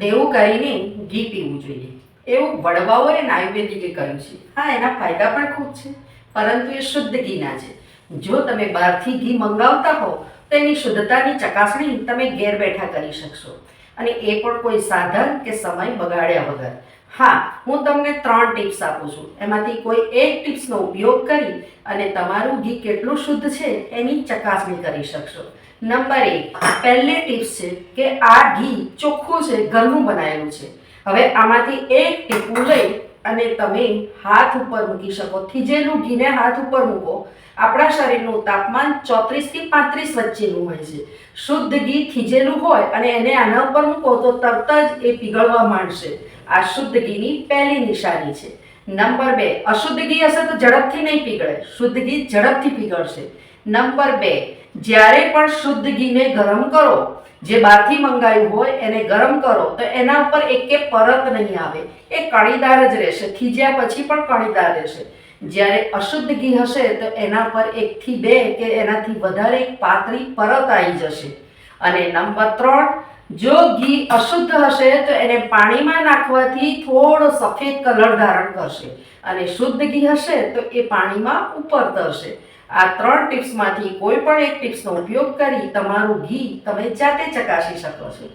દેવું કરીને ઘી પીવું જોઈએ એવું વડવાઓએ અને આયુર્વેદિકે કહ્યું છે. હા, એના ફાયદા પણ ખૂબ છે, પરંતુ એ શુદ્ધ ઘીના છે. જો તમે બહારથી ઘી મંગાવતા હો તો એની શુદ્ધતાની ચકાસણી તમે ઘેર બેઠા કરી શકશો, અને એ પણ કોઈ સાધન કે સમય બગાડ્યા વગર. હા, હું તમને 3 ટિપ્સ આપું છું. એમાંથી કોઈ એક ટિપ્સનો ઉપયોગ કરી અને તમારું ઘી કેટલું શુદ્ધ છે એની ચકાસણી કરી શકશો. નંબર 1, પહેલી ટિપ્સ છે કે આ ઘી ચોખ્ખું છે, ઘરનું બનાવેલું છે. હવે આમાંથી એક ટીપું લઈ અને તમે હાથ ઉપર મૂકી શકો. થીજેલું ઘીને હાથ ઉપર મૂકો. આપણા શરીરનું તાપમાન 34 થી 35 વચ્ચેનું હોય છે. શુદ્ધ ઘી થીજેલું હોય અને એને આના ઉપર મૂકો તો તરત જ એ પીગળવા માંડશે. આ શુદ્ધ ઘીની પહેલી નિશાની છે. નંબર 2, અશુદ્ધ ઘી હશે તો ઝડપથી નહીં પીગળે, શુદ્ધ ઘી ઝડપથી પીગળશે. નંબર 2, જ્યારે પણ શુદ્ધ ઘીને ગરમ કરો, જે બહારથી મંગાવ્યું હોય એને ગરમ કરો તો એના ઉપર એકે પરત નહીં આવે, એ કણીદાર જ રહેશે. થીજ્યા પછી પણ કણીદાર રહેશે. જ્યારે અશુદ્ધ ઘી હશે તો એના પર 1 થી 2 કે એનાથી વધારે એક પાતળી પરત આવી જશે. અને નંબર 3, જો ઘી અશુદ્ધ હશે તો એને પાણીમાં નાખવાથી થોડો સફેદ કલર ધારણ કરશે, અને શુદ્ધ ઘી હશે તો એ પાણીમાં ઉપર તરશે. આ 3 ટિપ્સમાંથી કોઈ પણ એક ટિપ્સનો ઉપયોગ કરી તમારું ઘી તમે જાતે ચકાસી શકો છો.